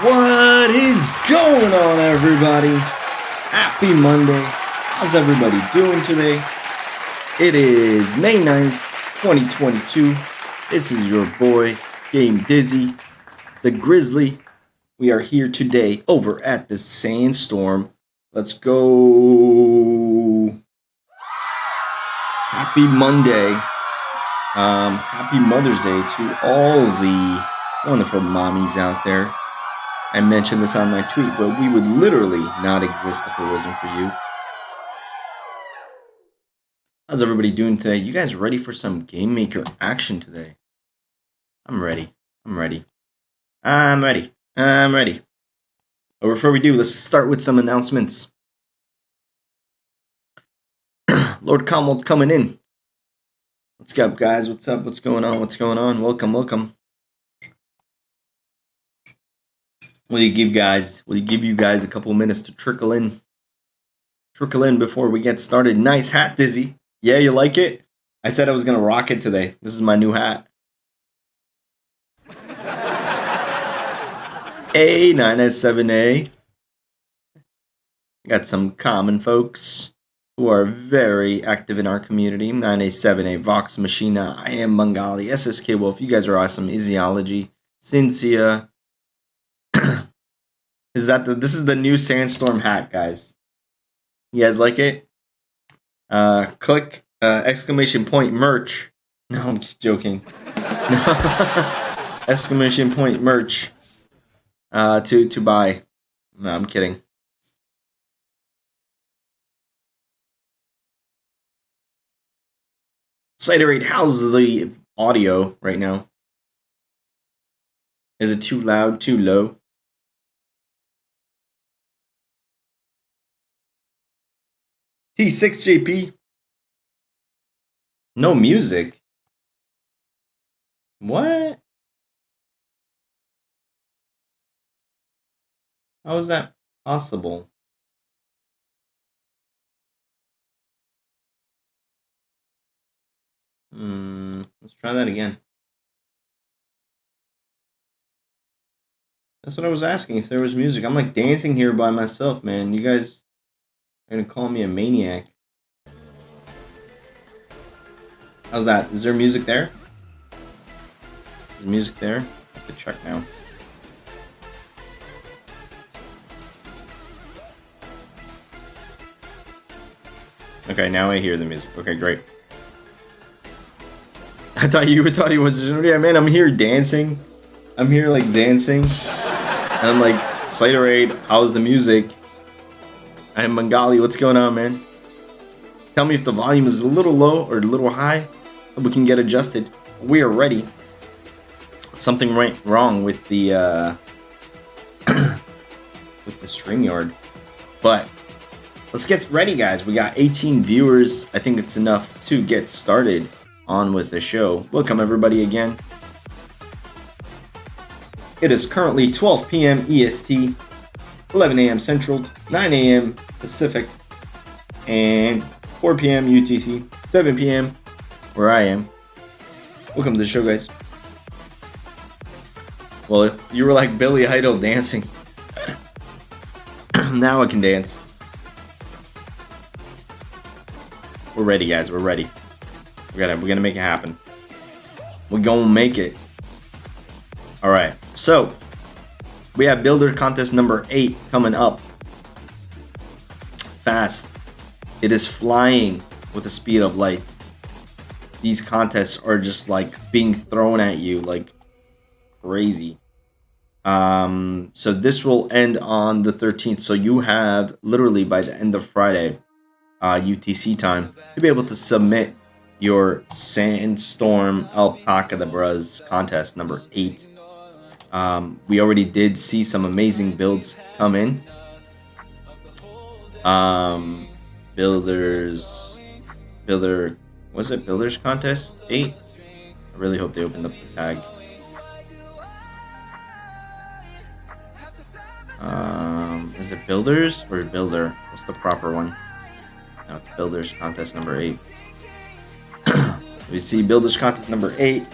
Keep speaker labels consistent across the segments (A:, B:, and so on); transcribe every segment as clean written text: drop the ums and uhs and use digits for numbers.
A: What is going on, everybody? Happy Monday. How's everybody doing today? It is May 9th, 2022. This is your boy, GameDizzy, the Grizzly. We are here today over at the Sandstorm. Let's go. Happy Monday. Happy Mother's Day to all the wonderful mommies out there. I mentioned this on my tweet, but we would literally not exist if it wasn't for you. How's everybody doing today? You guys ready for some Game Maker action today? I'm ready. But before we do, let's start with some announcements. Lord Comwell's coming in. What's up, guys? What's up? What's going on? Welcome. Will you give you guys a couple minutes to trickle in before we get started? Nice hat, Dizzy. Yeah, you like it? I said I was gonna rock it today. This is my new hat. A9S7A. Got some common folks who are very active in our community. 9A7A, Vox Machina, I am Bengali, SSK Wolf, you guys are awesome. Isiology, Cynthia. This is the new Sandstorm hat, guys. You guys like it? Click exclamation point merch. No, I'm joking. Exclamation point merch to buy. No, I'm kidding. Ciderate, how's the audio right now? Is it too loud, too low? T6JP. No music. What? How is that possible? Let's try that again. That's what I was asking, if there was music. I'm like dancing here by myself, man. You guys are gonna call me a maniac. How's that? Is there music there? Is music there? I have to check now. Okay, now I hear the music. Okay, great. I thought you was, yeah, man, I'm here dancing. I'm here like dancing. And I'm like, Ciderade, how's the music? I am Bengali, what's going on, man? Tell me if the volume is a little low or a little high so we can get adjusted. We are ready. Something went wrong with the with the StreamYard. But let's get ready, guys. We got 18 viewers. I think it's enough to get started on with the show. Welcome everybody again. It is currently 12 p.m. EST, 11 a.m. Central, 9 a.m. Pacific, and 4 p.m. UTC, 7 p.m. where I am. Welcome to the show, guys. Well, you were like Billy Idol dancing. Now I can dance. We're ready, guys. We're ready. We're gonna make it happen. We're gonna make it. All right. So we have builder contest number 8 coming up. Fast. It is flying with the speed of light. These contests are just like being thrown at you like crazy. So this will end on the 13th. So you have literally by the end of Friday, UTC time, to be able to submit your Sandstorm Alpaca the Bros contest number 8. We already did see some amazing builds come in. Builders contest 8? I really hope they opened up the tag. Is it builders or builder? What's the proper one? No, it's builders contest number 8. We see builders contest number 8.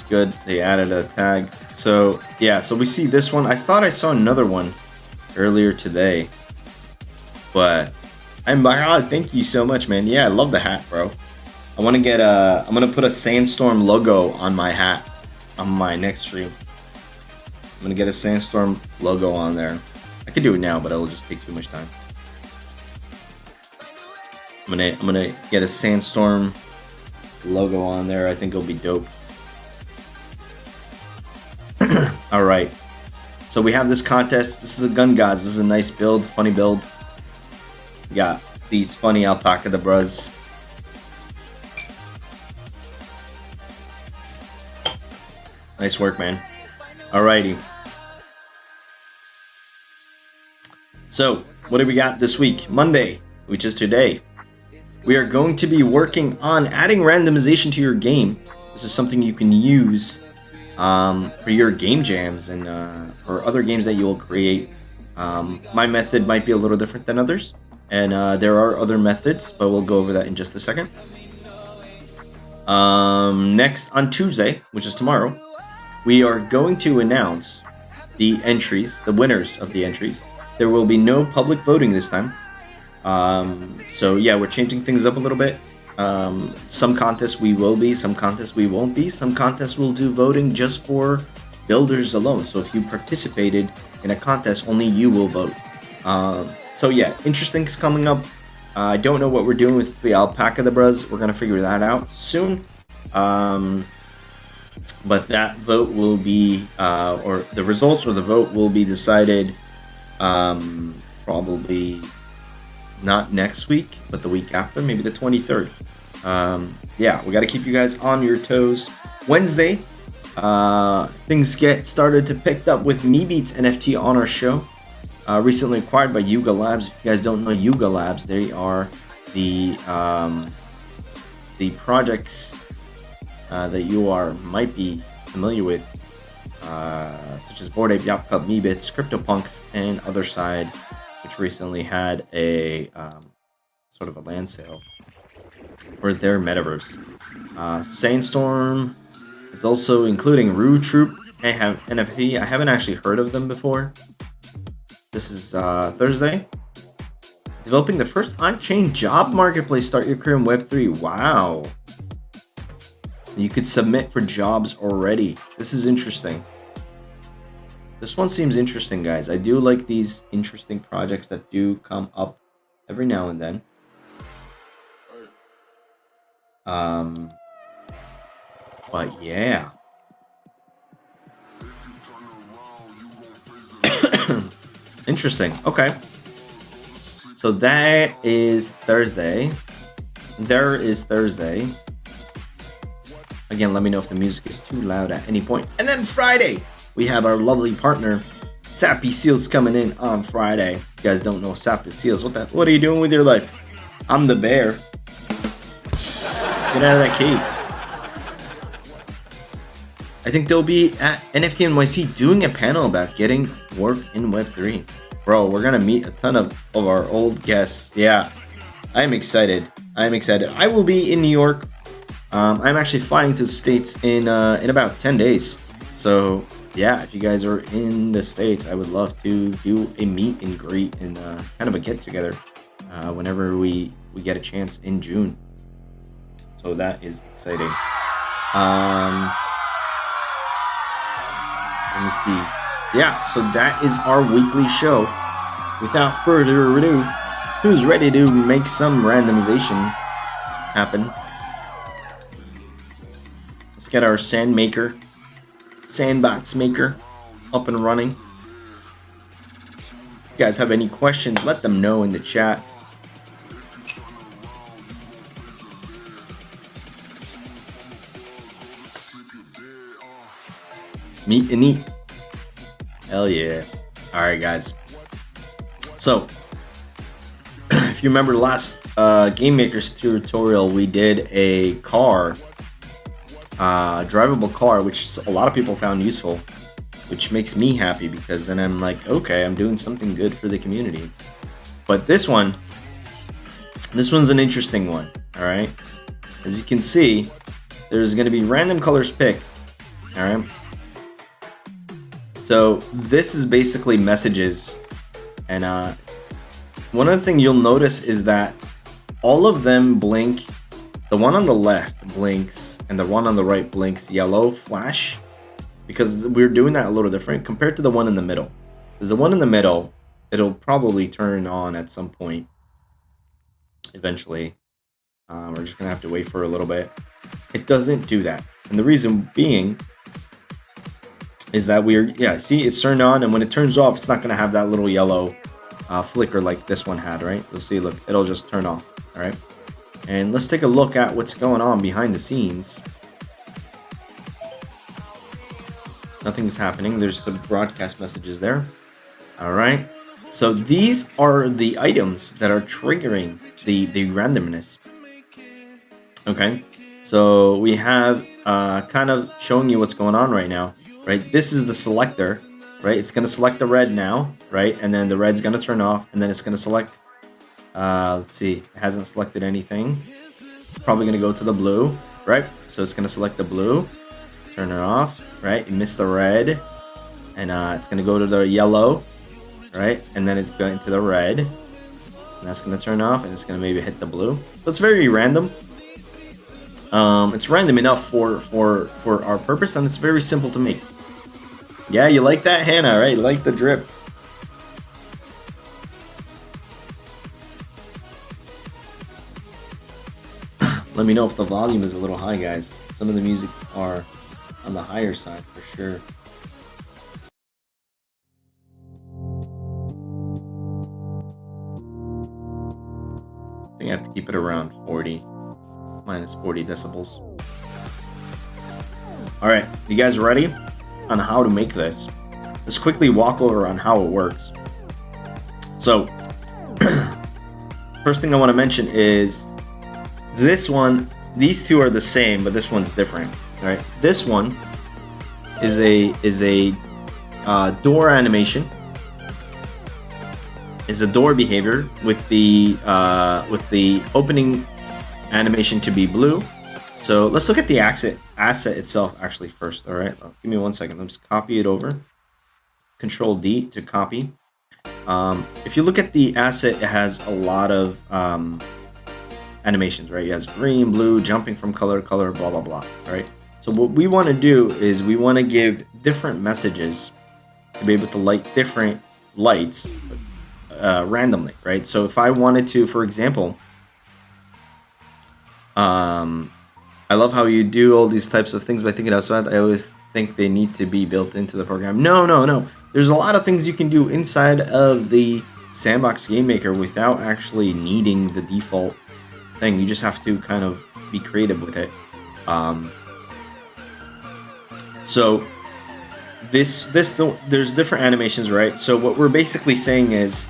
A: good. They added a tag. So yeah, so we see this one. I thought I saw another one earlier today, but I'm like, oh, thank you so much, man. Yeah, I love the hat, bro. I want to get I'm gonna put a Sandstorm logo on my hat on my next stream. I'm gonna get a Sandstorm logo on there. I could do it now, but it'll just take too much time. I'm gonna get a Sandstorm logo on there. I think it'll be dope. All right. So we have this contest. This is a Gun Gods. This is a nice build, funny build. We got these funny alpaca the bros. Nice work, man. Alrighty. So, what do we got this week? Monday, which is today. We are going to be working on adding randomization to your game. This is something you can use for your game jams and or other games that you will create. My method might be a little different than others, and there are other methods, but we'll go over that in just a second. Next, on Tuesday, which is tomorrow, we are going to announce the entries, the winners of the entries. There will be no public voting this time. So yeah, we're changing things up a little bit. Some contests we will be, some contests we won't be. Some contests we'll do voting just for builders alone. So if you participated in a contest, only you will vote. So yeah, interesting things coming up. I don't know what we're doing with the alpaca the bros. We're gonna figure that out soon. But that vote will be, or the results or the vote will be decided probably not next week, but the week after, maybe the 23rd. Yeah, we got to keep you guys on your toes. Wednesday, things get started to pick up with MeBeats NFT on our show. Recently acquired by Yuga Labs. If you guys don't know Yuga Labs, they are the projects that you might be familiar with, such as Bored Ape, Yap Cup, MeBits, CryptoPunks, and Other Side, which recently had a sort of a land sale for their metaverse. Sandstorm is also including Rue Troop and have NFT. I haven't actually heard of them before. This is Thursday. Developing the first on-chain job marketplace. Start your career in Web3. Wow. You could submit for jobs already. This is interesting. This one seems interesting, guys. I do like these interesting projects that do come up every now and then. But yeah. Interesting. Okay. So that is Thursday. There is Thursday. Again, let me know if the music is too loud at any point. And then Friday, we have our lovely partner, Sappy Seals, coming in on Friday. If you guys don't know Sappy Seals, what are you doing with your life? I'm the bear. Get out of that cave. I think they'll be at NFT NYC doing a panel about getting work in Web3. Bro, we're gonna meet a ton of our old guests. Yeah, I'm excited. I will be in New York. I'm actually flying to the States in about 10 days. So yeah, if you guys are in the States, I would love to do a meet and greet and kind of a get together whenever we get a chance in June. So that is exciting. Let me see. Yeah, so that is our weekly show. Without further ado, who's ready to make some randomization happen? Let's get our Sandbox maker up and running. If you guys have any questions, let them know in the chat. Meet and eat. Hell yeah. Alright, guys. So, if you remember last Game Maker's tutorial, we did a car, drivable car, which a lot of people found useful, which makes me happy because then I'm like, okay, I'm doing something good for the community. But this one's an interesting one, alright? As you can see, there's going to be random colors picked, All right. So this is basically messages, and one other thing you'll notice is that all of them blink. The one on the left blinks, and the one on the right blinks yellow flash, because we're doing that a little different compared to the one in the middle. Because the one in the middle, it'll probably turn on at some point eventually. We're just gonna have to wait for a little bit. It doesn't do that, and the reason being is that see, it's turned on, and when it turns off, it's not gonna have that little yellow flicker like this one had, right? You'll see, look, it'll just turn off. All right, and let's take a look at what's going on behind the scenes. Nothing's happening. There's some broadcast messages there. All right, so these are the items that are triggering the randomness. Okay, so we have kind of showing you what's going on right now, right? This is the selector, right? It's going to select the red now, right? And then the red's going to turn off, and then it's going to select, let's see, it hasn't selected anything. It's probably going to go to the blue, right? So it's going to select the blue, turn it off, right? It missed the red, and it's going to go to the yellow, right? And then it's going to the red, and that's going to turn off, and it's going to maybe hit the blue. So it's very random. It's random enough for our purpose, and it's very simple to make. Yeah, you like that, Hannah, right? You like the drip. Let me know if the volume is a little high, guys. Some of the musics are on the higher side for sure. I think I have to keep it around 40. Minus 40 decibels. All right, you guys ready on how to make this? Let's quickly walk over on how it works. So, first thing I want to mention is this one. These two are the same, but this one's different. All right, this one is a door animation. Is a door behavior with the opening animation to be blue. So let's look at the asset itself actually first. All right, give me 1 second. Let's copy it over. Control D to copy. If you look at the asset, it has a lot of animations, right? It has green, blue, jumping from color to color, blah blah blah. All right. So what we want to do is we want to give different messages to be able to light different lights randomly, right? So if I wanted to, for example, I love how you do all these types of things by thinking outside. I always think they need to be built into the program. No. There's a lot of things you can do inside of the Sandbox Game Maker without actually needing the default thing. You just have to kind of be creative with it. So there's different animations, right? So what we're basically saying is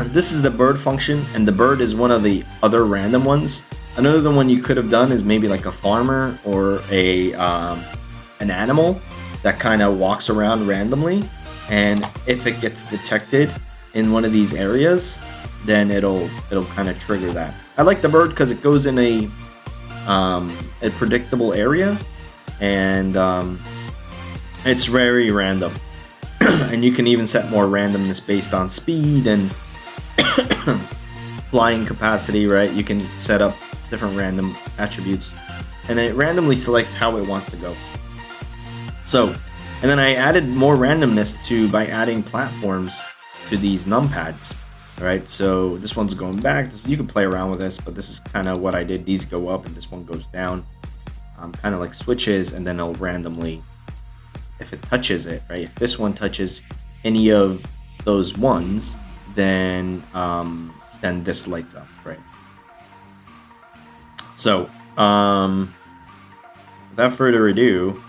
A: this is the bird function, and the bird is one of the other random ones. Another one you could have done is maybe like a farmer or an animal that kind of walks around randomly, and if it gets detected in one of these areas, then it'll kind of trigger that. I like the bird because it goes in a predictable area, and it's very random. And you can even set more randomness based on speed and flying capacity, right? You can set up different random attributes, and it randomly selects how it wants to go. So, and then I added more randomness by adding platforms to these numpads. All right, so this one's going back. You can play around with this, but this is kind of what I did. These go up and this one goes down, kind of like switches, and then it'll randomly, if it touches it, right? If this one touches any of those ones, then this lights up, right? So, without further ado,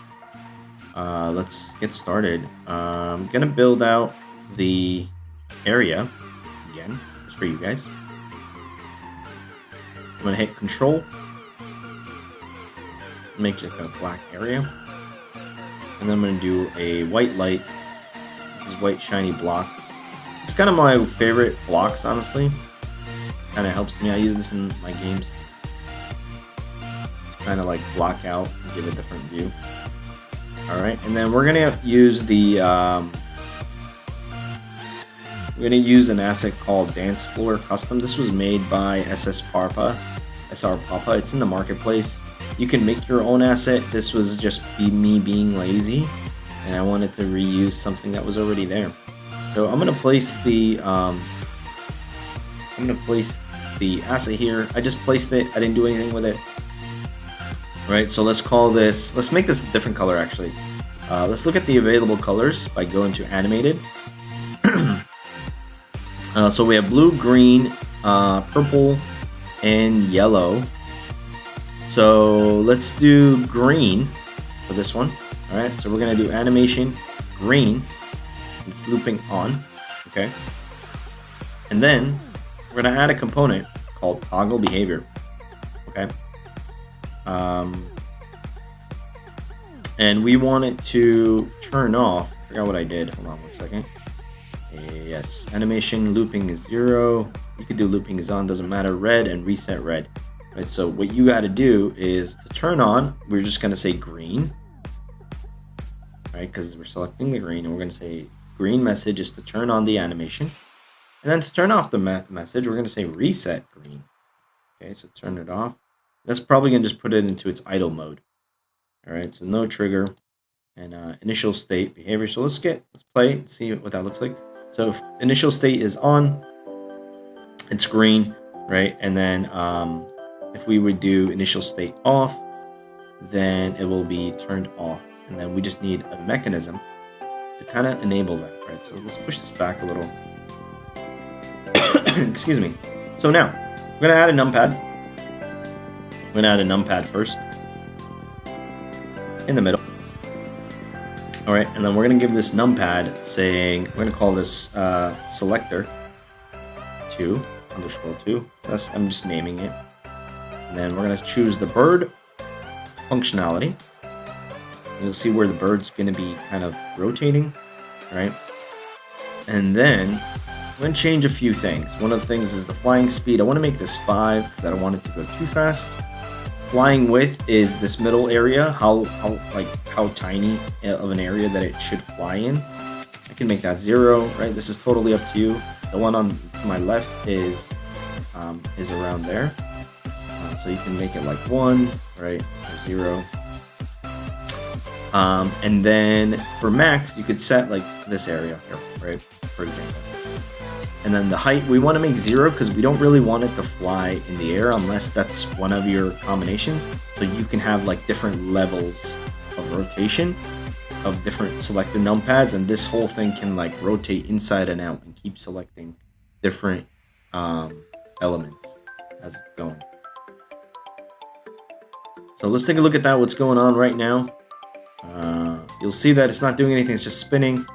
A: let's get started. I'm gonna build out the area again, just for you guys. I'm gonna hit Control, make it a black area, and then I'm gonna do a white light. This is white shiny block. It's kind of my favorite blocks, honestly. Kind of helps me. I use this in my games. Kind of like block out and give a different view. All right, and then we're gonna use the we're gonna use an asset called Dance Floor Custom. This was made by SR Papa. It's in the marketplace. You can make your own asset. This was just me being lazy, and I wanted to reuse something that was already there. So I'm gonna place the asset here. I just placed it. I didn't do anything with it. All right, so let's make this a different color actually. Let's look at the available colors by going to animated. So we have blue, green, purple, and yellow. So let's do green for this one. All right, so we're gonna do animation, green. It's looping on, okay? And then we're gonna add a component called toggle behavior, okay? And we want it to turn off. I forgot what I did. Hold on one second. Yes, animation looping is 0. You could do looping is on, doesn't matter. Red and reset red. Right, so what you got to do is to turn on, we're just going to say green, right? Because we're selecting the green, and we're going to say green message is to turn on the animation. And then to turn off the message, we're going to say reset green. Okay, so turn it off. That's probably going to just put it into its idle mode. All right, so no trigger and initial state behavior. So let's play and see what that looks like. So if initial state is on, it's green, right? And then if we would do initial state off, then it will be turned off. And then we just need a mechanism to kind of enable that, right? So let's push this back a little. Excuse me. So now we're gonna add a numpad. We're gonna add a numpad first in the middle. All right, and then we're gonna give this numpad saying, we're gonna call this selector 2 _ 2. I'm just naming it. And then we're gonna choose the bird functionality. You'll see where the bird's gonna be kind of rotating, right? And then I'm gonna change a few things. One of the things is the flying speed. I want to make this 5 because I don't want it to go too fast. Flying width is this middle area, how tiny of an area that it should fly in. I can make that 0, right? This is totally up to you. The one on my left is around there, so you can make it like 1, right, or 0. And then for max, you could set like this area here, right, for example. And then the height, we want to make 0 because we don't really want it to fly in the air unless that's one of your combinations. So you can have like different levels of rotation of different selected numpads, and this whole thing can like rotate inside and out and keep selecting different elements as it's going. So let's take a look at that, what's going on right now. You'll see that it's not doing anything, it's just spinning.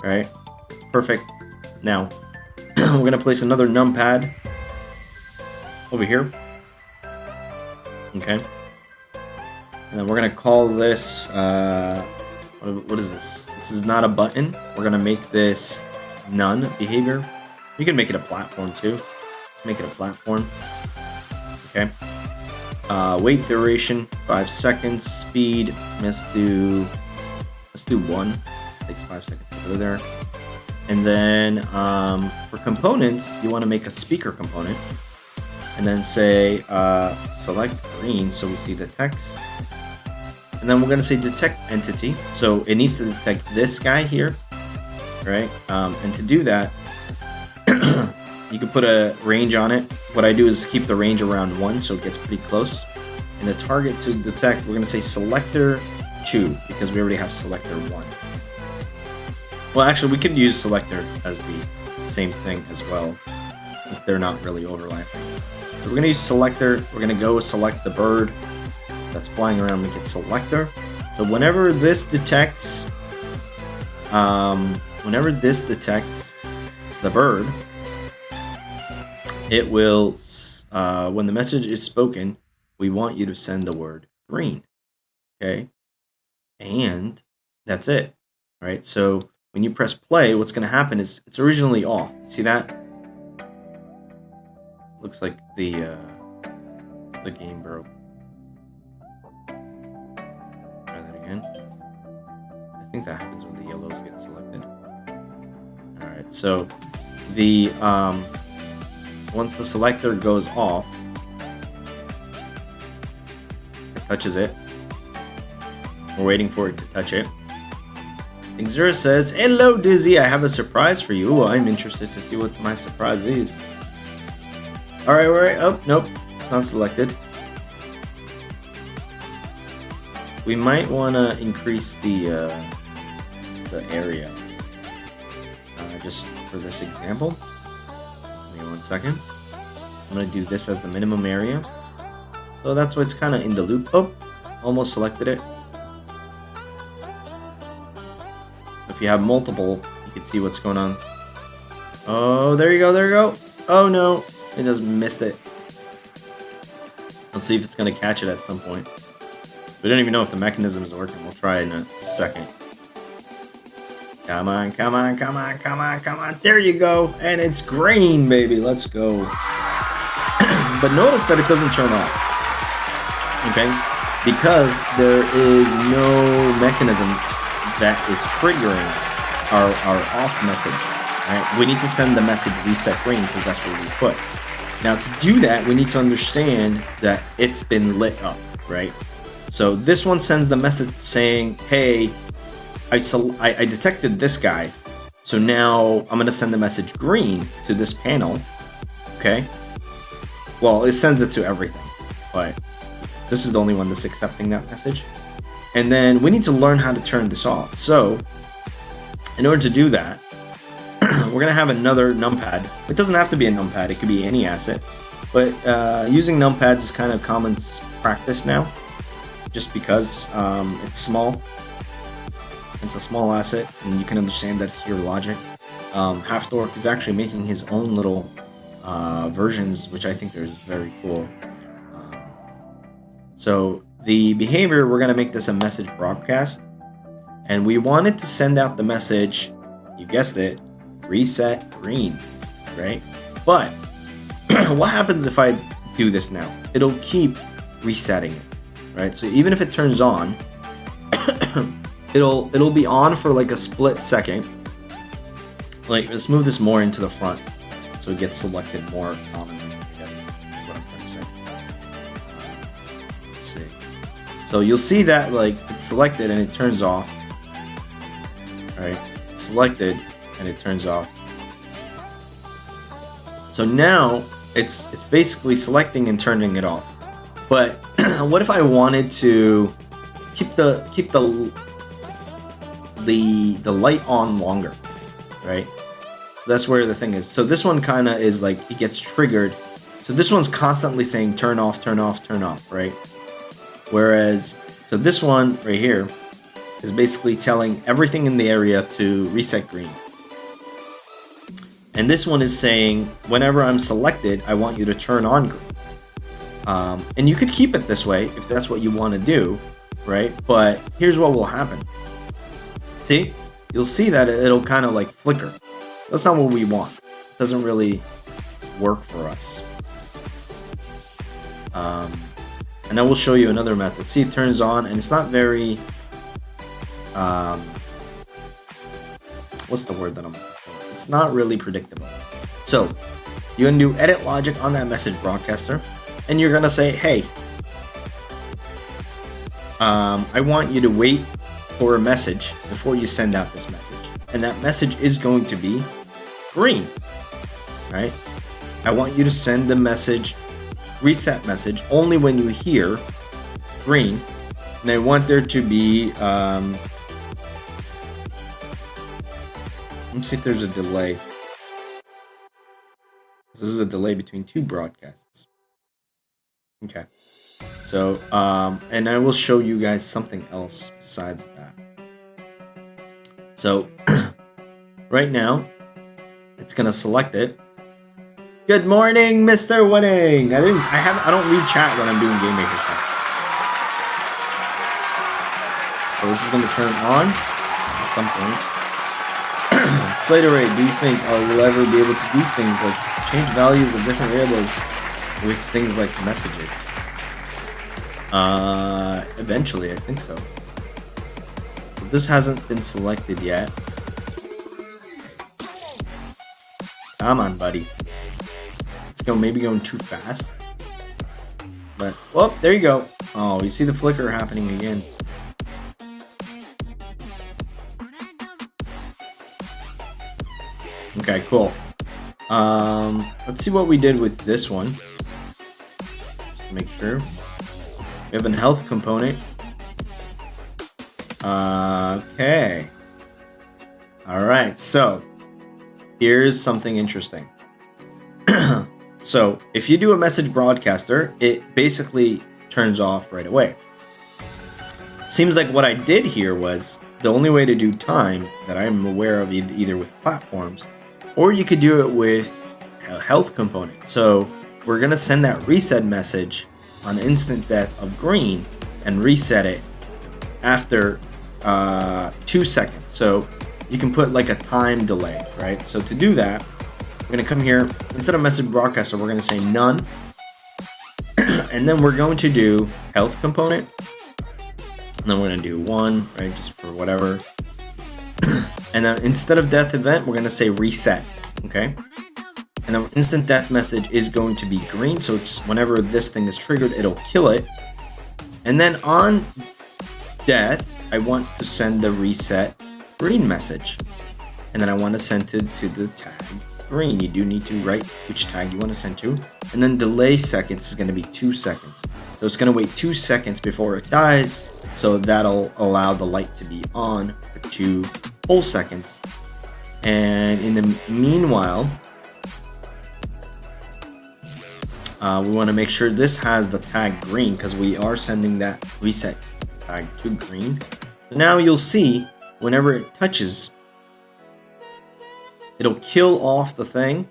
A: All right, it's perfect. Now we're gonna place another numpad over here. Okay, and then we're gonna call this what is this? This is not a button. We're gonna make this none behavior. You can make it a platform too. Let's make it a platform. Okay. Wait duration 5 seconds. Speed, let's do 1. It takes 5 seconds to go there. And then for components, you want to make a speaker component, and then say select green so we see the text. And then we're going to say detect entity, so it needs to detect this guy here, right? And to do that, you can put a range on it. What I do is keep the range around 1, so it gets pretty close. And the target to detect, we're going to say selector 2 because we already have selector 1. Well, actually, we could use selector as the same thing as well, since they're not really overlapping. So we're going to use selector. We're going to go select the bird that's flying around, make it selector. So whenever this detects the bird, it will, when the message is spoken, we want you to send the word green. Okay, and that's it. All right, so when you press play, what's going to happen is it's originally off. See that? Looks like the game broke. Try that again. think that happens when the yellows get selected. All right, so the once the selector goes off, it touches it. We're waiting for it to touch it. Xura says, "Hello, Dizzy. I have a surprise for you." Ooh, I'm interested to see what my surprise is. All right. Oh, nope, it's not selected. We might want to increase the area just for this example. Give me 1 second. I'm gonna do this as the minimum area. So that's why it's kind of in the loop. Oh, almost selected it. If you have multiple, you can see what's going on. Oh, there you go. Oh no, it just missed it. Let's see if it's gonna catch it at some point. We don't even know if the mechanism is working. We'll try it in a second. Come on. There you go. And it's green, baby. Let's go. But notice that it doesn't turn off. Okay? Because there is no mechanism that is triggering our off message. Right? We need to send the message reset green because that's what we put. Now to do that, we need to understand that it's been lit up, right? So this one sends the message saying, "Hey, I detected this guy, so now I'm gonna send the message green to this panel." Okay. Well, it sends it to everything, but this is the only one that's accepting that message. And then we need to learn how to turn this off. So in order to do that, we're gonna have another numpad. It doesn't have to be a numpad; it could be any asset. But using numpads is kind of common practice now. Just because it's small. It's a small asset, and you can understand that it's your logic. Halfdork is actually making his own little versions, which I think are very cool. So the behavior, we're going to make this a message broadcast. And we wanted to send out the message, you guessed it, reset green, right? But what happens if I do this now? It'll keep resetting it. Right, so even if it turns on, it'll be on for like a split second. Like, let's move this more into the front so it gets selected more commonly, I guess is what I'm trying to say. Let's see. So you'll see that like it's selected and it turns off. Alright, it's selected and it turns off. So now it's basically selecting and turning it off. But what if I wanted to keep the light on longer, right? That's where the thing is. So this one kind of is like it gets triggered. So this one's constantly saying turn off, right? Whereas, so this one right here is basically telling everything in the area to reset green. And this one is saying whenever I'm selected, I want you to turn on green. And you could keep it this way if that's what you want to do, right? But here's what will happen. See? You'll see that it'll kind of like flicker. That's not what we want. It doesn't really work for us. And I will show you another method. See, it turns on and it's not very... what's the word that I'm looking for? It's not really predictable. So, you're going to do edit logic on that message broadcaster. And you're going to say, hey, I want you to wait for a message before you send out this message. And that message is going to be green, right? I want you to send the message, reset message, only when you hear green. And I want there to be, let me see if there's a delay. This is a delay between two broadcasts. Okay. So, and I will show you guys something else besides that. So, right now, it's gonna select it. Good morning, Mr. Winning. I don't read chat when I'm doing Game Maker stuff. So this is gonna turn on at some point. Slater Ray, do you think we'll ever be able to do things like change values of different variables with things like messages? Eventually, I think so. We're this hasn't been selected yet. Come on, buddy. Let's go. Maybe going too fast. But, well, there you go. Oh, you see the flicker happening again. Okay, cool. Let's see what we did with this one. Just to make sure. We have a health component. Okay. Alright, so here's something interesting. So if you do a message broadcaster, it basically turns off right away. Seems like what I did here was the only way to do time that I'm aware of, either with platforms, or you could do it with a health component. So we're going to send that reset message on instant death of green and reset it after 2 seconds. So you can put like a time delay, right? So to do that, we're going to come here, instead of message broadcaster, we're going to say none. And then we're going to do health component. And then we're going to do 1, right? Just for whatever. And then instead of death event, we're going to say reset. Okay. And then instant death message is going to be green. So it's whenever this thing is triggered, it'll kill it. And then on death, I want to send the reset green message. And then I want to send it to the tag green. You do need to write which tag you want to send to. And then delay seconds is going to be 2 seconds. So it's going to wait 2 seconds before it dies. So that'll allow the light to be on for 2 whole seconds. And in the meanwhile, we want to make sure this has the tag green because we are sending that reset tag to green. Now you'll see whenever it touches, it'll kill off the thing.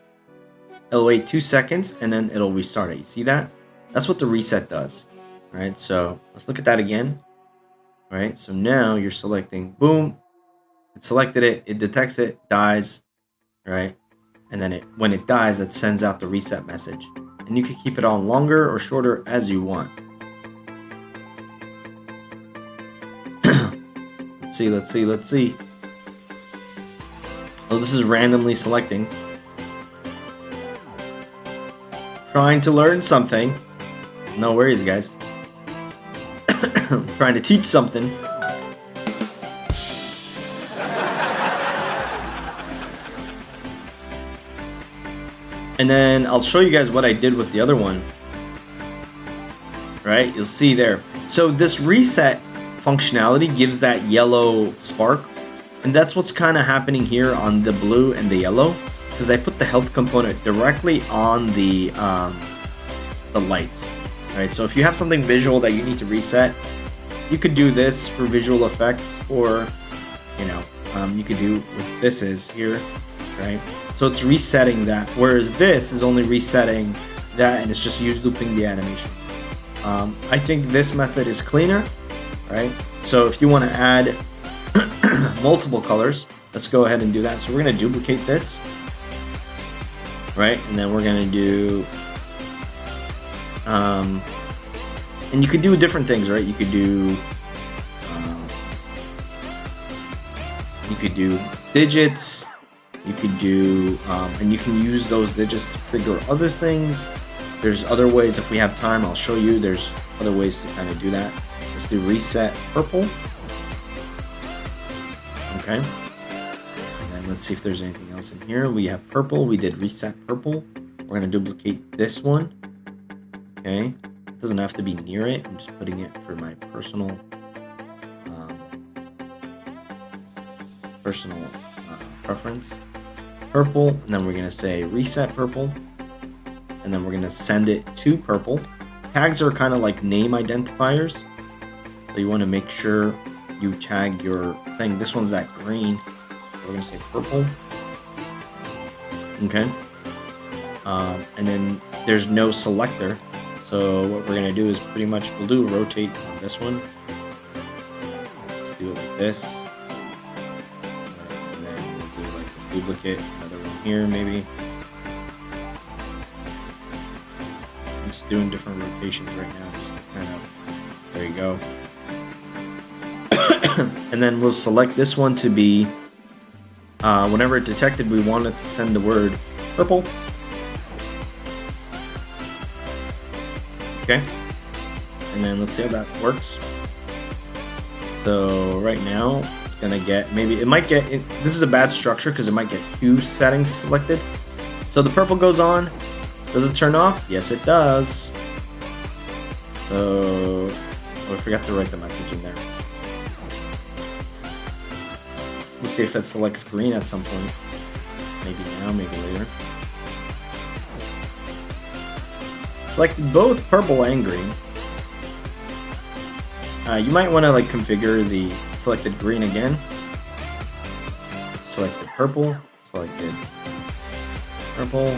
A: It'll wait 2 seconds and then it'll restart it. You see that? That's what the reset does. All right, so let's look at that again. All right, so now you're selecting, boom, it selected it, it detects it, dies, right? And then when it dies, it sends out the reset message. And you can keep it on longer or shorter as you want. Let's see. Oh, this is randomly selecting. Trying to learn something. No worries, guys. Trying to teach something. And then I'll show you guys what I did with the other one. Right? You'll see there. So this reset functionality gives that yellow spark. And that's what's kind of happening here on the blue and the yellow. Because I put the health component directly on the lights. Right? So if you have something visual that you need to reset, you could do this for visual effects, or you could do what this is here, right? So it's resetting that, whereas this is only resetting that, and it's just looping the animation. I think this method is cleaner, right? So if you want to add multiple colors, let's go ahead and do that. So we're going to duplicate this, right? And then we're going to do and you could do different things, right? You could do digits. You could do, and you can use those digits to trigger other things. There's other ways. If we have time, I'll show you. There's other ways to kind of do that. Let's do reset purple. Okay. And then let's see if there's anything else in here. We have purple. We did reset purple. We're going to duplicate this one. Okay. It doesn't have to be near it. I'm just putting it for my personal preference. Purple, and then we're going to say reset purple, and then we're going to send it to purple. Tags are kind of like name identifiers, so you want to make sure you tag your thing. This one's at green, we're going to say purple. Okay. And then there's no selector, so what we're going to do is pretty much we'll do a rotate on this one. Let's do it like this. Duplicate another one here, maybe. I'm just doing different rotations right now, just to kind of. There you go. And then we'll select this one to be, whenever it detected, we want it to send the word purple. Okay. And then let's see how that works. So right now it's gonna get, maybe it might get, this is a bad structure because it might get 2 settings selected. So the purple goes on. Does it turn off? Yes, it does. So, oh, I forgot to write the message in there. Let's see if it selects green at some point. Maybe now, maybe later. Selected both purple and green. You might want to like configure the selected green again. Selected purple, selected purple,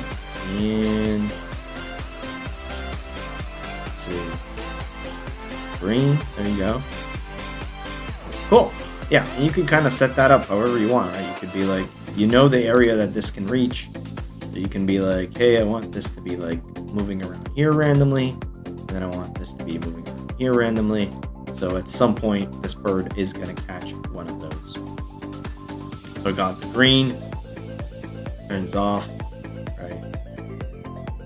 A: and let's see, green. There you go. Cool. Yeah, and you can kind of set that up however you want, right? You could be like, you know, the area that this can reach. So you can be like, hey, I want this to be like moving around here randomly, and then I want this to be moving around here randomly. So at some point, this bird is going to catch one of those. So I got the green, turns off, right?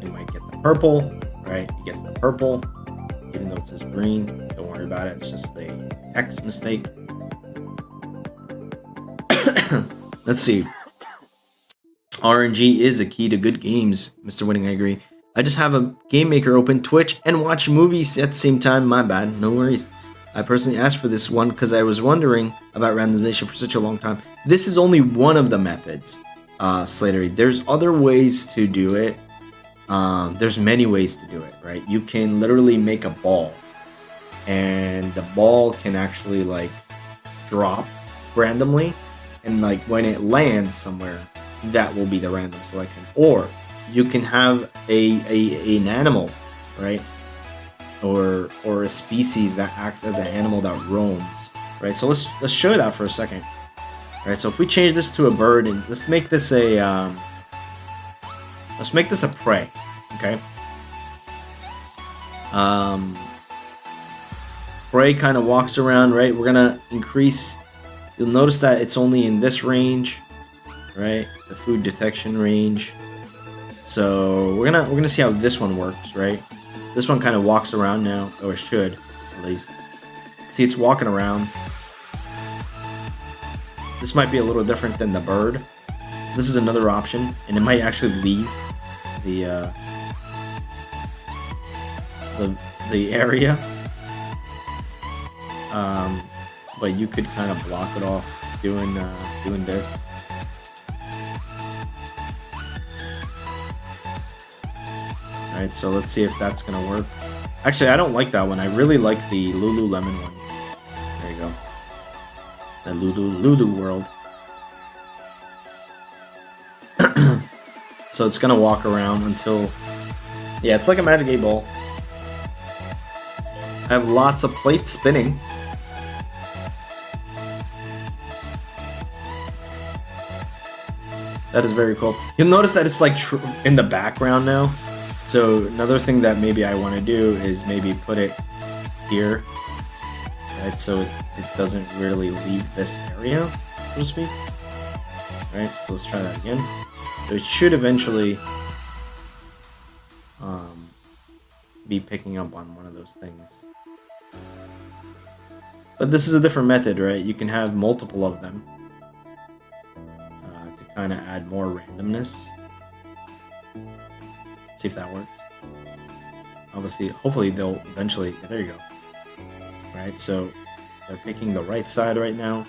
A: It might get the purple, right? It gets the purple, even though it says green. Don't worry about it. It's just a text mistake. Let's see. RNG is a key to good games, Mr. Winning. I agree. I just have a game maker open Twitch and watch movies at the same time. My bad. No worries. I personally asked for this one because I was wondering about randomization for such a long time. This is only one of the methods, Slatery. There's other ways to do it. There's many ways to do it, right? You can literally make a ball, and the ball can actually like drop randomly, and like when it lands somewhere, that will be the random selection. Or you can have an animal, right? Or a species that acts as an animal that roams, right? So let's show that for a second, right? So if we change this to a bird, and let's make this a prey, okay? Prey kind of walks around, right? We're gonna increase. You'll notice that it's only in this range, right? The food detection range. So we're gonna see how this one works, right? This one kind of walks around now, or it should, at least. See, it's walking around. This might be a little different than the bird. This is another option, and it might actually leave the area. But you could kind of block it off doing this. Alright, so let's see if that's gonna work. Actually, I don't like that one. I really like the Lululemon one. There you go. The Lulu World. So it's gonna walk around until... Yeah, it's like a Magic 8 Ball. I have lots of plates spinning. That is very cool. You'll notice that it's like in the background now. So another thing that maybe I want to do is maybe put it here, right? So it doesn't really leave this area, so to speak. Right, so let's try that again. So it should eventually be picking up on one of those things. But this is a different method, right? You can have multiple of them to kind of add more randomness. See if that works. Obviously, hopefully they'll eventually... There you go. Right, so they're picking the right side right now.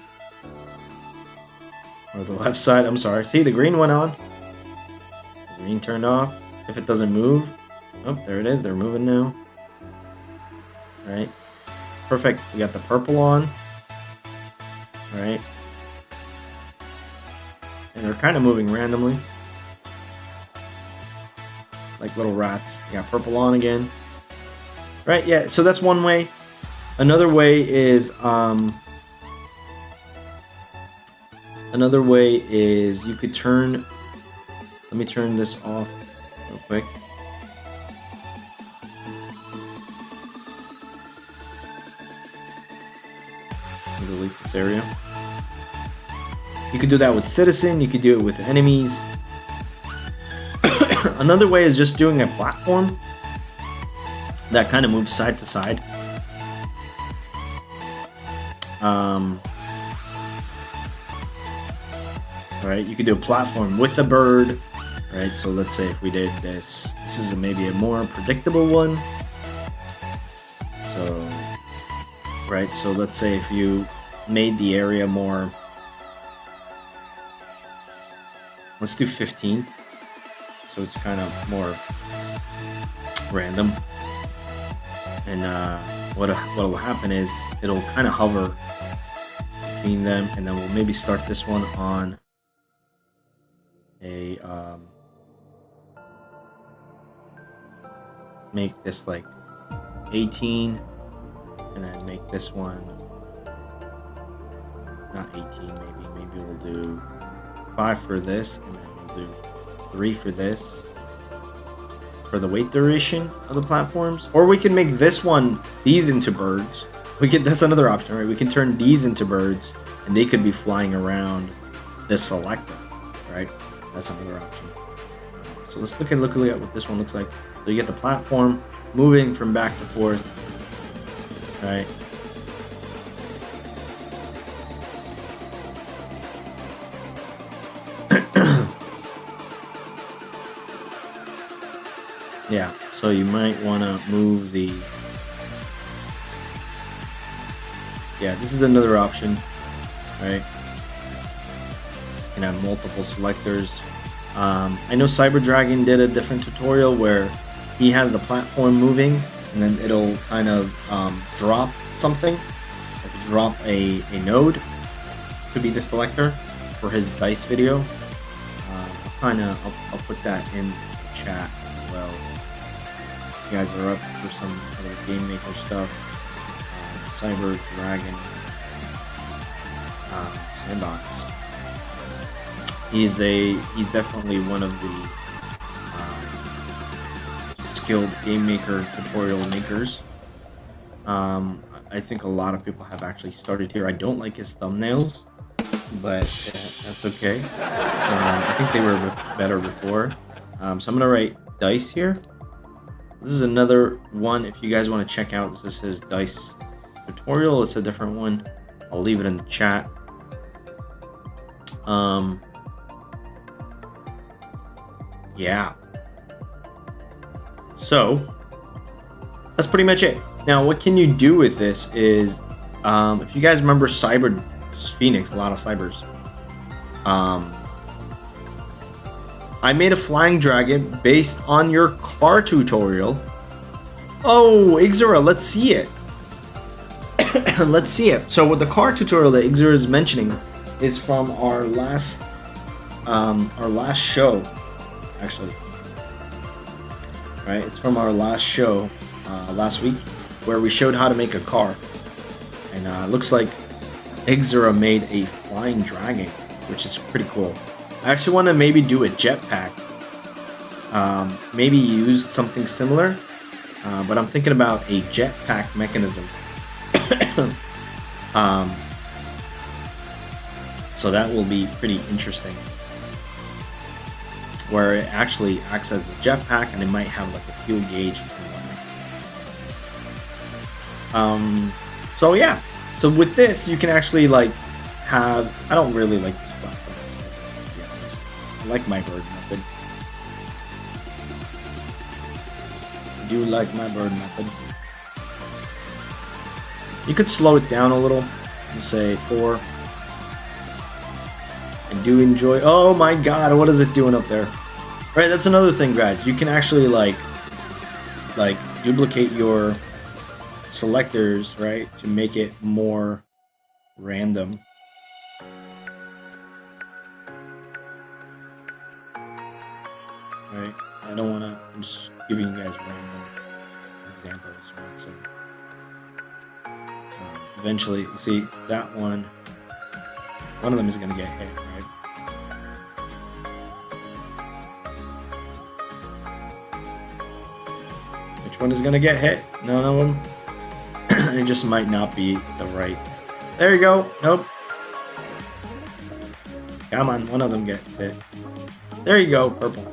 A: Or the left side, I'm sorry. See, the green went on. The green turned off. If it doesn't move... Oh, there it is. They're moving now. Right. Perfect. We got the purple on. Right. And they're kind of moving randomly. Like little rats. You got purple on again. Right, yeah, so that's one way. Another way is you could turn... Let me turn this off real quick. Let me delete this area. You could do that with citizen, you could do it with enemies. Another way is just doing a platform that kind of moves side to side. Right, you could do a platform with a bird. Right, so let's say if we did this, this is maybe a more predictable one. So, right, so let's say if you made the area more, let's do 15. So it's kind of more random. And what'll happen is it'll kind of hover between them, and then we'll maybe start this one on a make this like 18, and then make this one not 18, maybe we'll do 5 for this, and then we'll do 3 for this for the wait duration of the platforms. Or we can make this one these into birds. That's another option, right? We can turn these into birds, and they could be flying around this selector, right? That's another option. So let's look at what this one looks like. So you get the platform moving from back to forth, right? Yeah, so you might want to move the... Yeah, this is another option, right? You can have multiple selectors. I know Cyber Dragon did a different tutorial where he has the platform moving, and then it'll kind of drop something, like drop a node. Could be the selector for his dice video. I'll put that in the chat as well. If you guys are up for some other game maker stuff. Cyber Dragon Sandbox. He's definitely one of the skilled game maker tutorial makers. I think a lot of people have actually started here. I don't like his thumbnails, but that's okay. I think they were better before. So I'm gonna write dice here. This is another one if you guys want to check out. This is his dice tutorial. It's a different one. I'll leave it in the chat. Yeah. So that's pretty much it. Now, what can you do with this is, if you guys remember Cyber Phoenix, a lot of cybers. I made a flying dragon based on your car tutorial. Oh, Ixura, let's see it. Let's see it. So with the car tutorial that Ixura is mentioning is from our last show, actually. Right, it's from our last show last week where we showed how to make a car, and it looks like Ixura made a flying dragon, which is pretty cool. I actually want to maybe do a jetpack. Maybe use something similar, but I'm thinking about a jetpack mechanism. So that will be pretty interesting, where it actually acts as a jetpack, and it might have like a fuel gauge and whatnot. So yeah, so with this you can actually like have. I don't really like this platform, to be honest. I like my bird method. I do like my bird method. You could slow it down a little and say 4. I do enjoy. Oh my god, what is it doing up there? Right, that's another thing, guys. You can actually like duplicate your selectors, right, to make it more random. Right, I don't want to. I'm just giving you guys random examples, right? So eventually, you see that one of them is going to get hit, right? Which one is going to get hit? None of them. It just might not be the right There you go. Nope. Come on, one of them gets hit. There you go, purple.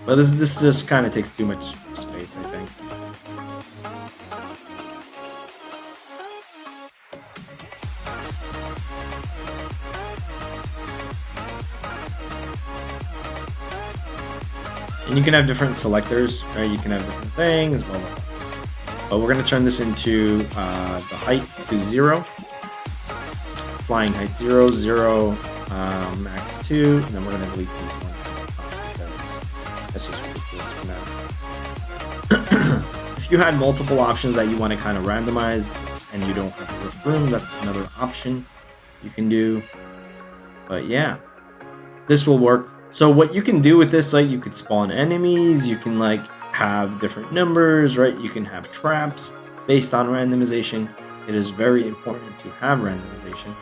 A: But this just kind of takes too much space, I think. And you can have different selectors, right? You can have different things, blah, blah, blah. But we're going to turn this into the height to 0. Flying height 0, 0, max 2, and then we're going to delete these ones because that's just ridiculous for now. If you had multiple options that you want to kind of randomize and you don't have enough room, that's another option you can do. But yeah, this will work. So what you can do with this, like, you could spawn enemies, you can like have different numbers, right? You can have traps based on randomization. It is very important to have randomization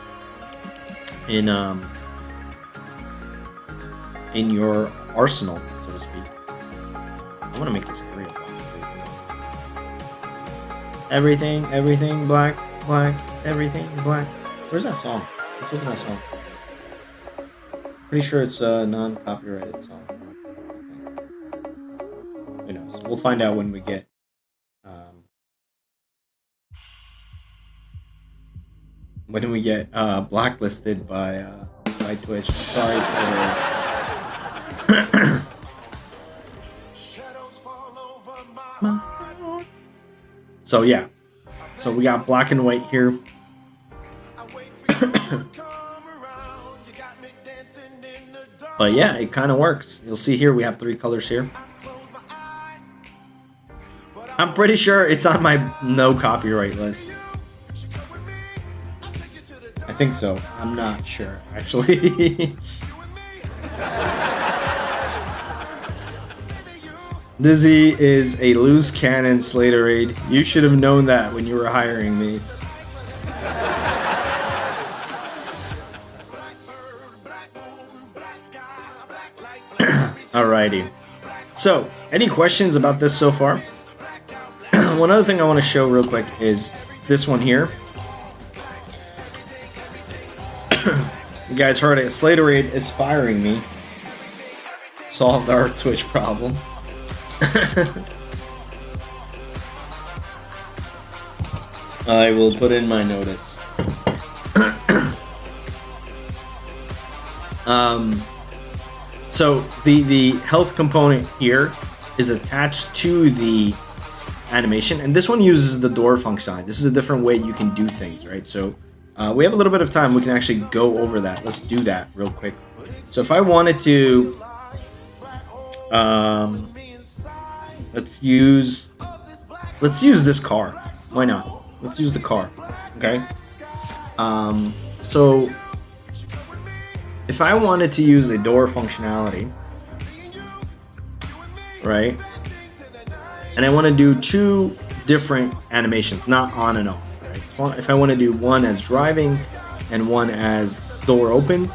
A: in your arsenal, so to speak. I want to make this area black. Everything black, everything black. Where's that song? Let's look at that song. Pretty sure it's a non-copyrighted song. Who knows? We'll find out when we get blacklisted by Twitch. Sorry, So yeah, so we got black and white here. But yeah, it kind of works. You'll see here we have 3 colors here. I'm pretty sure it's on my no copyright list. I think so. I'm not sure, actually. Dizzy is a loose cannon Slaterade. You should have known that when you were hiring me. Alrighty. So, any questions about this so far? One other thing I want to show real quick is this one here. You guys heard it. Slaterade is firing me. Solved our Twitch problem. I will put in my notice. So the health component here is attached to the animation, and this one uses the door functionality. This is a different way you can do things, right? So we have a little bit of time. We can actually go over that. Let's do that real quick. So if I wanted to, let's use this car. Why not? Let's use the car. Okay. So if I wanted to use a door functionality, right? And I want to do 2 different animations, not on and off. Right? If I want to do one as driving and one as door open,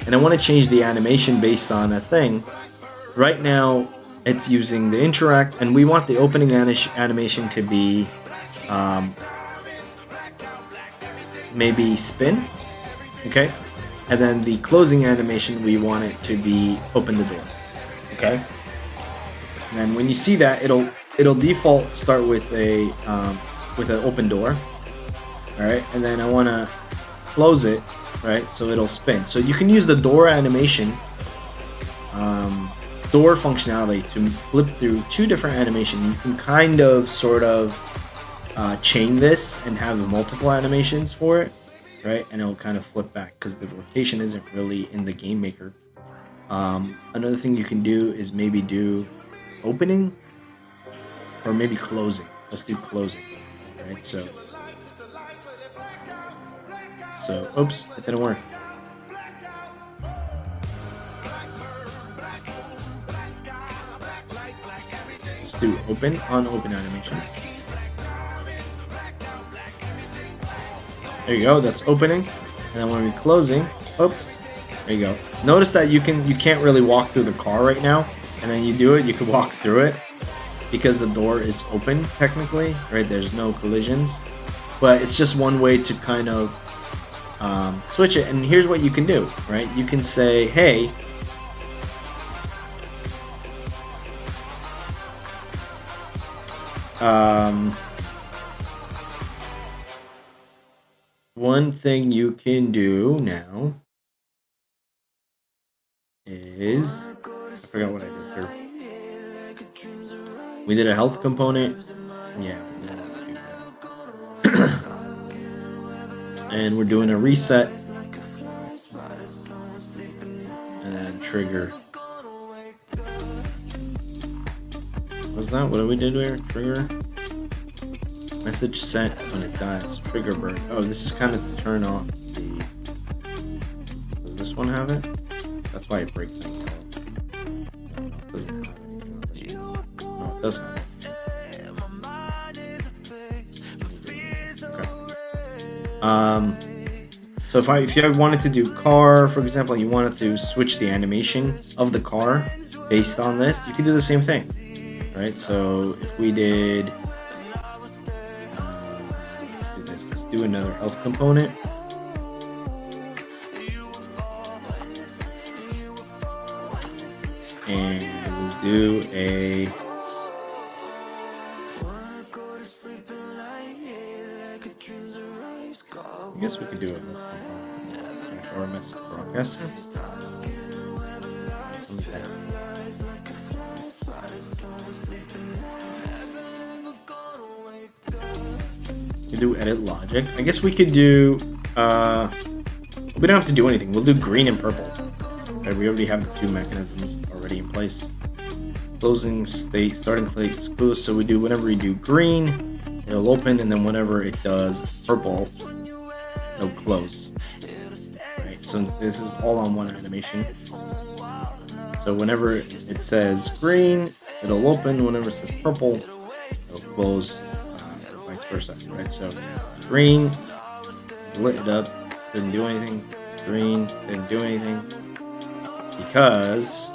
A: and I want to change the animation based on a thing, right now it's using the interact, and we want the opening animation to be maybe spin, okay? And then the closing animation, we want it to be open the door, okay? And then when you see that, it'll default start with an open door, all right? And then I want to close it, right? So it'll spin. So you can use the door animation, door functionality to flip through 2 different animations. You can kind of sort of chain this and have multiple animations for it, right? And it'll kind of flip back because the rotation isn't really in the game maker. Another thing you can do is maybe do opening or maybe closing. Let's do closing, right? So oops, it didn't work. Let's do open on open animation. There you go, that's opening. And then when we're closing, oops, there you go. Notice that you can't really walk through the car right now, and then you do it, you can walk through it because the door is open technically, right? There's no collisions. but it's just one way to kind of switch it. And here's what you can do, right? You can say, hey, one thing you can do now is, I forgot what I did here. We did a health component. Yeah. And we're doing a reset. And then trigger. What's that? What did we do here? Trigger. Message sent when it dies. Trigger burn. Oh, this is kind of to turn off the... Does this one have it? That's why it breaks things off. No, it doesn't have anything on this one. No, it does have it. So if you wanted to do car, for example, you wanted to switch the animation of the car based on this, you could do the same thing, right? So if we did, let's do this. Let's do another health component. And we'll do a... I guess we could do it or a message broadcaster. We do edit logic. I guess we could do. We don't have to do anything. We'll do green and purple. Okay, we already have the two mechanisms already in place. Closing state, starting state is closed. So we do whenever we do green, it'll open, and then whenever it does purple, it'll close. Right, so this is all on one animation. So whenever it says green, it'll open. Whenever it says purple, it'll close, or vice versa. Right, so green lit it up, didn't do anything. Green didn't do anything because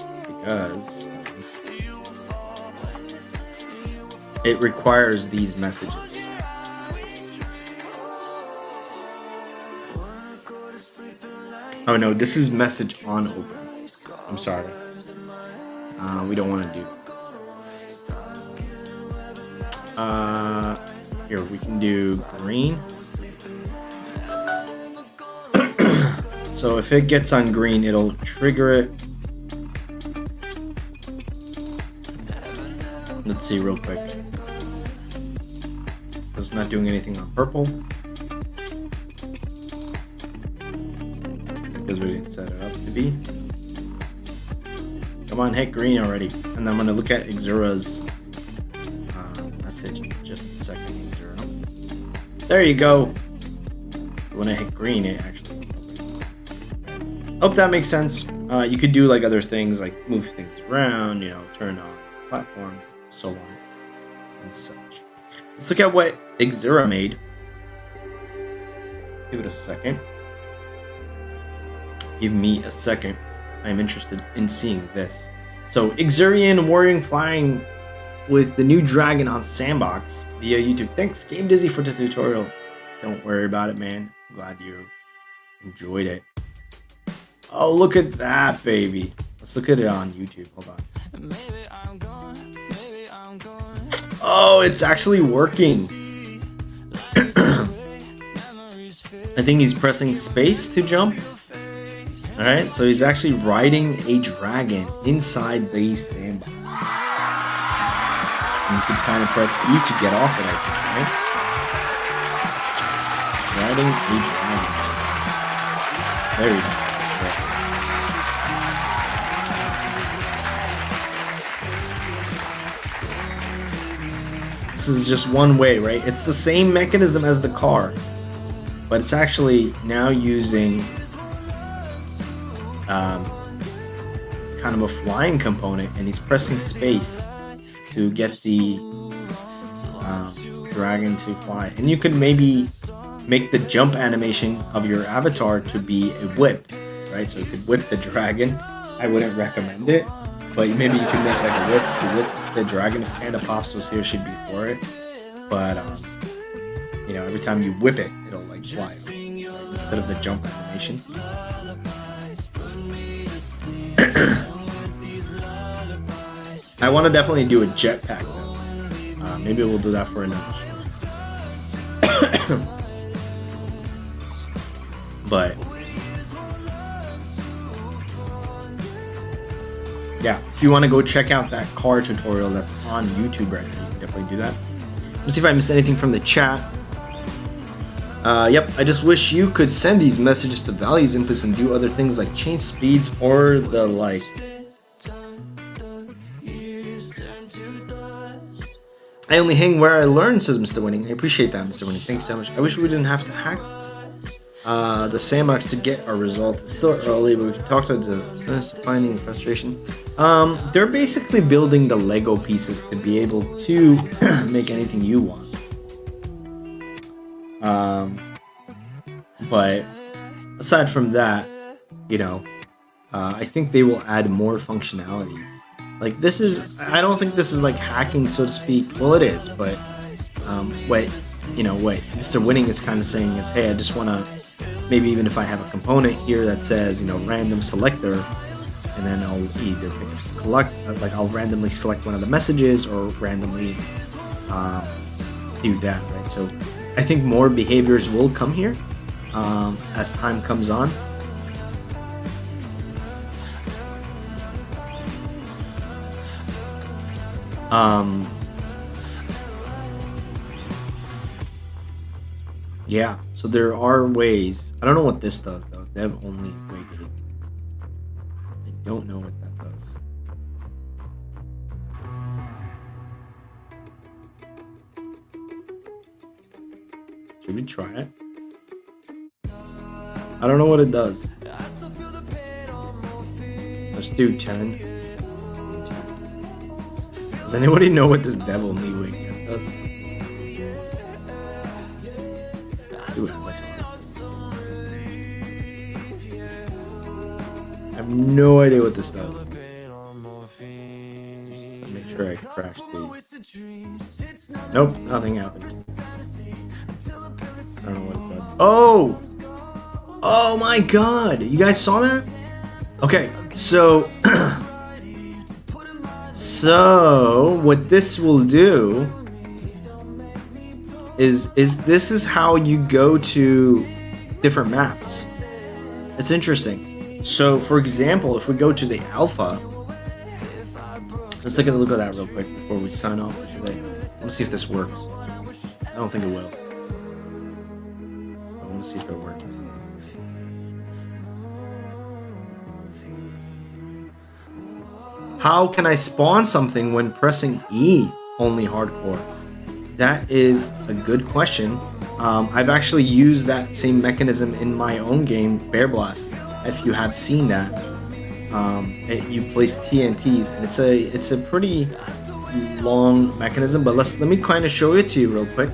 A: it requires these messages. Oh no, this is message on open. I'm sorry. We don't want to do. Here we can do green. So if it gets on green, it'll trigger it. Let's see real quick. It's not doing anything on purple because we didn't set it up to be. Come on, hit green already. And I'm gonna look at Xura's message in just a second. Xura. There you go. When I hit green, it actually. Hope that makes sense. You could do like other things, like move things around, you know, turn on platforms, so on and such. Let's look at what Xura made. Give it a second. Give me a second. I'm interested in seeing this. So, Xurian warrior flying with the new dragon on Sandbox via YouTube. Thanks, GameDizzy, for the tutorial. Don't worry about it, man. I'm glad you enjoyed it. Oh, look at that, baby. Let's look at it on YouTube. Hold on. Oh, it's actually working. I think he's pressing space to jump. Alright, so he's actually riding a dragon inside the sandbox. And you can kind of press E to get off it, I think, right? Riding a dragon. Very nice. This is just one way, right? It's the same mechanism as the car, but it's actually now using kind of a flying component, and he's pressing space to get the dragon to fly. And you could maybe make the jump animation of your avatar to be a whip, right? So you could whip the dragon. I wouldn't recommend it, but maybe you can make like a whip to whip the dragon. If Panda Pops was here, she'd be for it. But you know, every time you whip it, it'll like fly off, right? Instead of the jump animation. I want to definitely do a jetpack though. Maybe we'll do that for another show. But yeah, if you want to go check out that car tutorial that's on YouTube right now, you can definitely do that. Let's see if I missed anything from the chat. Yep, I just wish you could send these messages to values inputs and do other things like change speeds or the like. I only hang where I learn, says Mr. Winning. I appreciate that, Mr. Winning. Thank you so much. I wish we didn't have to hack the Sandbox to get our results. It's still early, but we can talk to the finding frustration. They're basically building the Lego pieces to be able to make anything you want. But aside from that, you know, I think they will add more functionalities. Like this is, I don't think this is like hacking, so to speak. Well, it is, but what Mr. Winning is kind of saying is, hey, I just want to, maybe even if I have a component here that says, you know, random selector, and then I'll either like I'll randomly select one of the messages or randomly do that, right? So I think more behaviors will come here as time comes on. Yeah, so there are ways. I don't know what this does though. Dev only wait. I don't know what that does. Should we try it? I don't know what it does. Let's do 10. Does anybody know what this dev only wait does? I have no idea what this does. Make sure I crash these. Nope, nothing happened. I don't know what it does. Oh! Oh my god! You guys saw that? Okay, so so what this will do is this is how you go to different maps. It's interesting. So for example, if we go to the alpha, let's take a look at that real quick before we sign off for today. Let's see if this works. I don't think it will. I want to see if it works. How can I spawn something when pressing E only hardcore? That is a good question. I've actually used that same mechanism in my own game, Bear Blast. If you have seen that, you place TNTs, and it's a pretty long mechanism. But let me kind of show it to you real quick.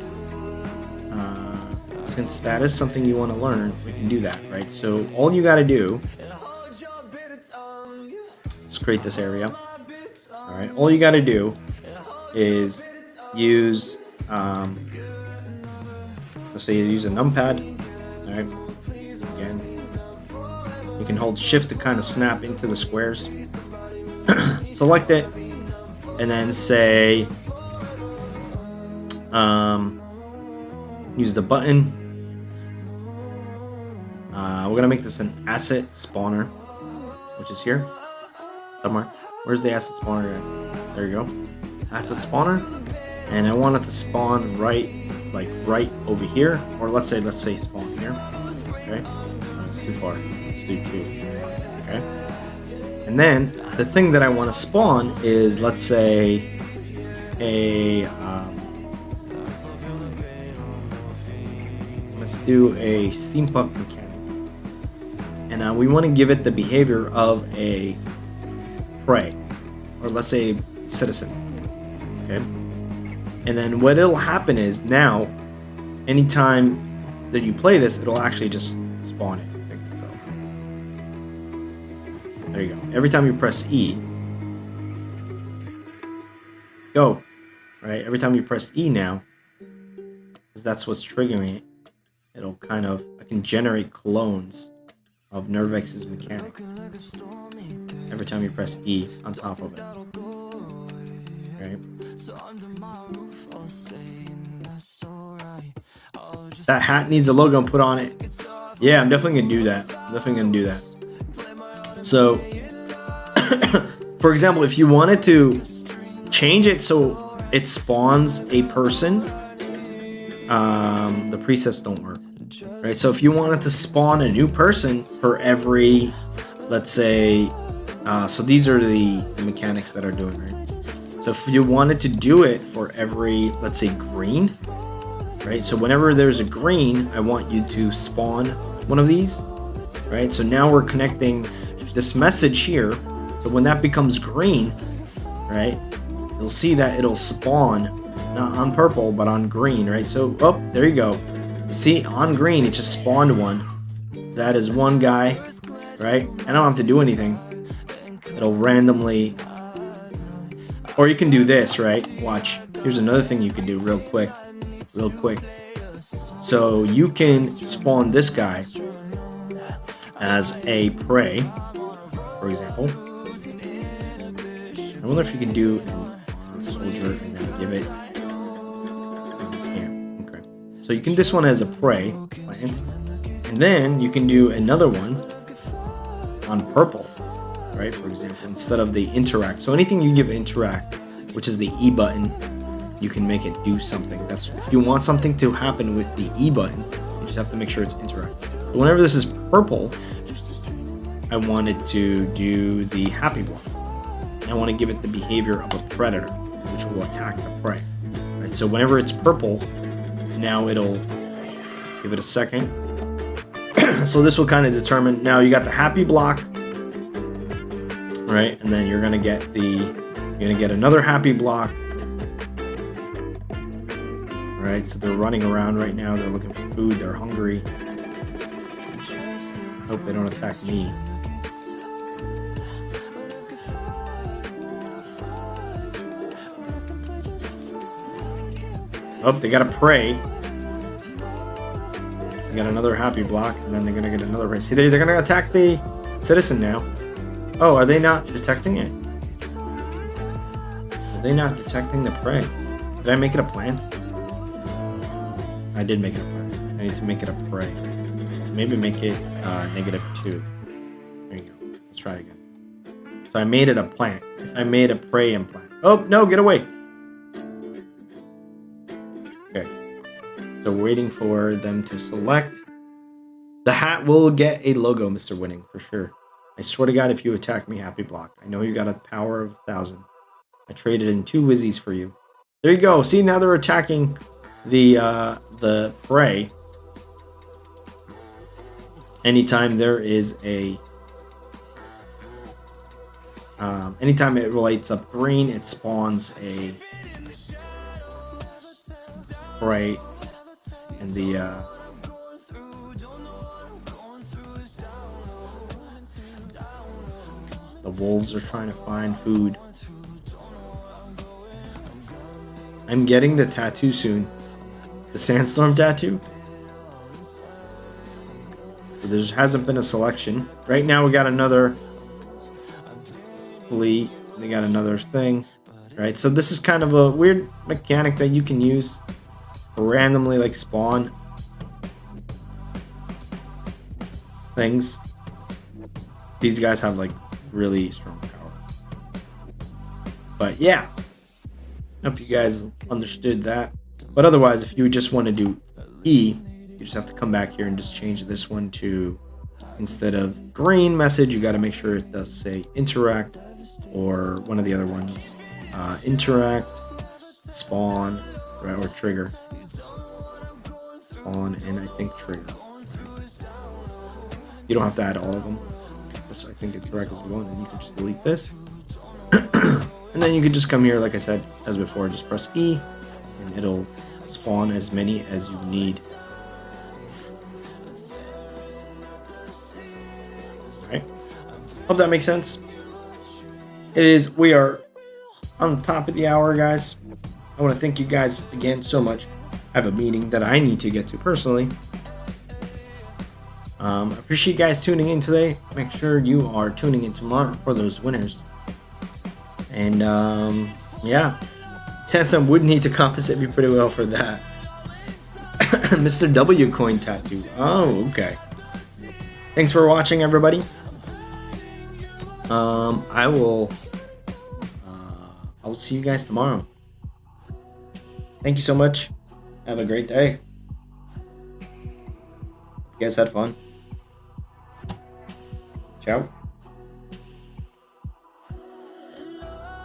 A: Since that is something you want to learn, we can do that, right? So all you got to do. Let's create this area. All right. All you got to do is use. Let's say you use a numpad. All right. Again. You can hold shift to kind of snap into the squares. Select it, and then say, use the button. We're gonna make this an asset spawner, which is here somewhere. Where's the asset spawner, guys? There you go. Asset spawner, and I want it to spawn right over here, or let's say spawn here. Okay, it's too far. Do 2. Okay, and then the thing that I want to spawn is, let's say, let's do a steampunk mechanic, and we want to give it the behavior of a prey, or let's say citizen. Okay, and then what it'll happen is now, anytime that you play this, it'll actually just spawn it. There you go. Every time you press E, go. Right? Every time you press E now, because that's what's triggering it. It'll kind of, I can generate clones of Nervex's mechanic every time you press E on top of it. Okay. That hat needs a logo put on it. Yeah, I'm definitely gonna do that. So, for example, if you wanted to change it so it spawns a person, the presets don't work. Right, so if you wanted to spawn a new person for every, let's say, so these are the mechanics that are doing, right? So if you wanted to do it for every, let's say, green, right? So whenever there's a green, I want you to spawn one of these, right? So now we're connecting this message here. So when that becomes green, right, you'll see that it'll spawn not on purple, but on green, right? So, oh, there you go. You see, on green, it just spawned one. That is one guy, right? I don't have to do anything. It'll randomly, or you can do this, right? Watch. Here's another thing you can do real quick. So you can spawn this guy as a prey, for example. I wonder if you can do a soldier and then give it. So you can do this one as a prey plant, and then you can do another one on purple, right? For example, instead of the interact. So anything you give interact, which is the E button, you can make it do something. That's if you want something to happen with the E button, you just have to make sure it's interact. But whenever this is purple, I wanted to do the happy block. I want to give it the behavior of a predator, which will attack the prey. Right? So whenever it's purple, now it'll give it a second. So this will kind of determine, now you got the happy block, right? And then you're gonna get another happy block. All right, so they're running around right now, they're looking for food, they're hungry. I hope they don't attack me. Oh, they got a prey. They got another happy block, and then they're gonna get another prey. See, they're gonna attack the citizen now. Oh, are they not detecting it? Are they not detecting the prey? Did I make it a plant? I did make it a plant. I need to make it a prey. Maybe make it -2. There you go. Let's try it again. So I made it a plant. If I made a prey and plant. Oh, no, get away. Okay. So waiting for them to select. The hat will get a logo, Mr. Winning, for sure. I swear to God, if you attack me, happy block. I know you got a power of 1,000. I traded in 2 Wizzies for you. There you go. See, now they're attacking the prey. Anytime there is a anytime it lights up green, it spawns a prey, and the wolves are trying to find food. I'm getting the tattoo soon. The sandstorm tattoo. There hasn't been a selection. Right now we got another fleet. They got another thing. Right? So this is kind of a weird mechanic that you can use to randomly like spawn things. These guys have like really strong power. But yeah. Hope you guys understood that. But otherwise, if you just want to do E, you just have to come back here and just change this one to, instead of green message, you got to make sure it does say interact, or one of the other ones, interact, spawn, right, or trigger. Spawn and I think trigger. You don't have to add all of them. Just I think interact is the one, and you can just delete this. And then you can just come here, like I said, as before, just press E, and it'll spawn as many as you need. Alright. Hope that makes sense. We are on the top of the hour, guys. I want to thank you guys again so much I have a meeting that I need to get to personally. I appreciate you guys tuning in today. Make sure you are tuning in tomorrow for those winners. And yeah, Sandstorm would need to compensate me pretty well for that. Mr. W coin tattoo. Oh, okay. Thanks for watching, everybody. I will see you guys tomorrow. Thank you so much. Have a great day. You guys had fun. Ciao.